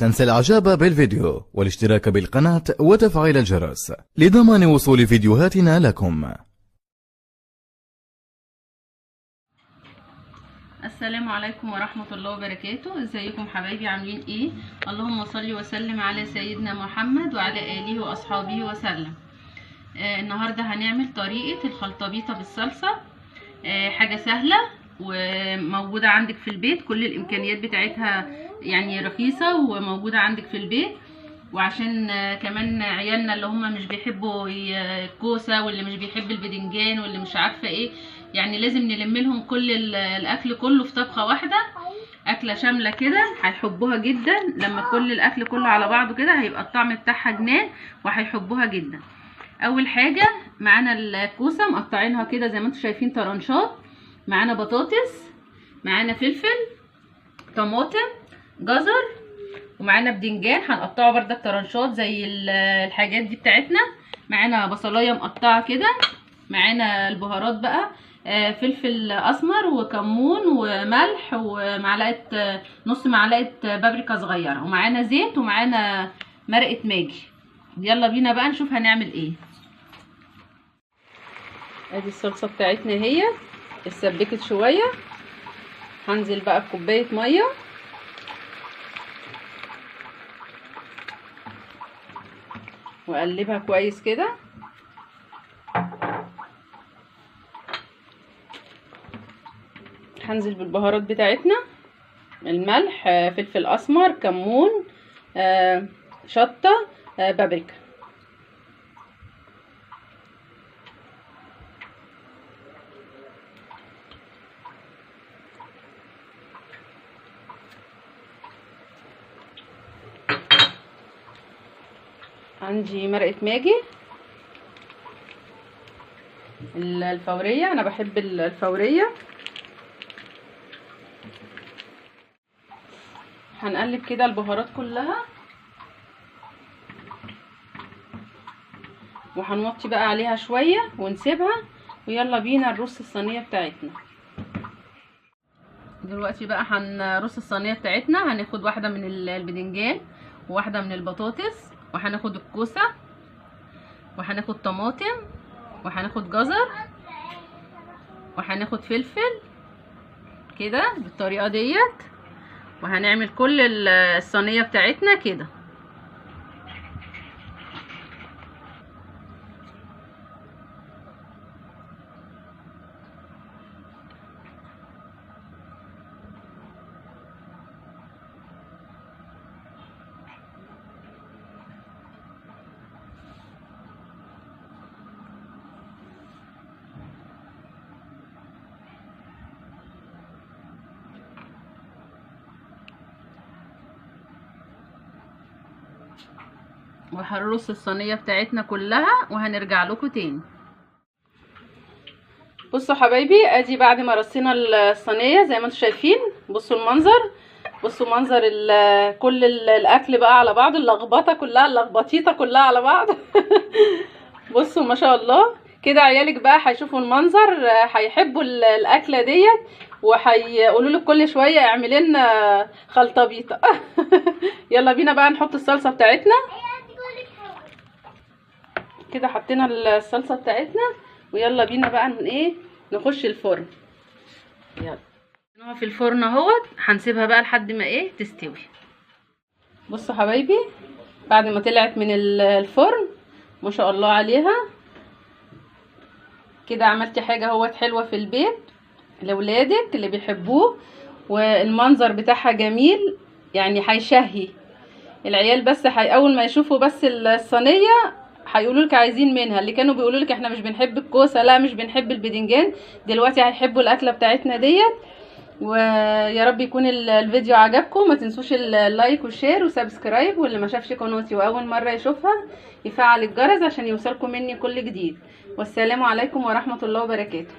تنسى الاعجاب بالفيديو والاشتراك بالقناة وتفعيل الجرس لضمان وصول فيديوهاتنا لكم. السلام عليكم ورحمة الله وبركاته. ازيكم حبايبي، عاملين ايه؟ اللهم صل وسلم على سيدنا محمد وعلى آله وأصحابه وسلم. النهاردة هنعمل طريقة الخلطبيطة بالصلصة. حاجة سهلة وموجودة عندك في البيت، كل الإمكانيات بتاعتها يعني رخيصة وموجودة عندك في البيت. وعشان كمان عيالنا اللي هم مش بيحبوا الكوسة واللي مش بيحب البدنجان واللي مش عارفة ايه، يعني لازم نلم لهم كل الاكل كله في طبخة واحدة، اكلة شاملة كده هيحبوها جدا. لما كل الاكل كله على بعضه كده هيبقى الطعم بتاعها جنان وهيحبوها جدا. اول حاجة معانا الكوسة مقطعينها كده زي ما انتم شايفين طرنشات، معانا بطاطس، معانا فلفل، طماطم، جزر، ومعانا بدنجان هنقطعه بردك طرنشات زي الحاجات دي بتاعتنا. معانا بصلايه مقطعه كده، معانا البهارات بقى فلفل اسمر وكمون وملح ومعلقه نص معلقه بابريكا صغيره، ومعانا زيت، ومعانا مرقه ماجي. يلا بينا بقى نشوف هنعمل ايه. ادي الصلصه بتاعتنا اهي اتسبكت شويه. هنزل بقى بكوبايه ميه واقلبها كويس كده. هنزل بالبهارات بتاعتنا، الملح، فلفل اسمر، كمون، شطه، بابريكا. عندي مرقه ماجي الفوريه، انا بحب الفوريه. هنقلب كده البهارات كلها وهنوطي بقى عليها شويه ونسيبها، ويلا بينا نرص الصينيه بتاعتنا. دلوقتي بقى هنرص الصينيه بتاعتنا. هناخد واحده من البدنجان وواحده من البطاطس، وهناخد الكوسه، وهناخد طماطم، وهناخد جزر، وهناخد فلفل كده بالطريقه ديت، وهنعمل كل الصينيه بتاعتنا كده. وهنرص الصينيه بتاعتنا كلها وهنرجع لكم تاني. بصوا حبايبي، ادي بعد ما رصينا الصينيه زي ما انتم شايفين. بصوا المنظر، بصوا منظر كل الاكل بقى على بعض، اللخبطه كلها، اللخبطيطه كلها على بعض. بصوا ما شاء الله كده. عيالك بقى هيشوفوا المنظر هيحبوا الاكله ديت، وهيقولوا لك كل شويه اعملي لنا خلطبيطه. يلا بينا بقى نحط الصلصه بتاعتنا كده. حطينا الصلصه بتاعتنا ويلا بينا بقى نخش الفرن. يلا في الفرن اهوت، هنسيبها بقى لحد ما تستوي. بصوا حبايبي بعد ما طلعت من الفرن ما شاء الله عليها كده. عملتي حاجه اهوت حلوه في البيت لاولادك اللي بيحبوه، والمنظر بتاعها جميل يعني هيشهي العيال. بس اول ما يشوفوا بس الصينيه هيقولوا لك عايزين منها. اللي كانوا بيقولوا لك احنا مش بنحب الكوسه، لا مش بنحب البدنجان، دلوقتي هيحبوا الاكله بتاعتنا ديت. ويا رب يكون الفيديو عجبكم. ما تنسوش اللايك والشير وسبسكرايب، واللي ما شافش قناتي واول مره يشوفها يفعل الجرس عشان يوصلكم مني كل جديد. والسلام عليكم ورحمه الله وبركاته.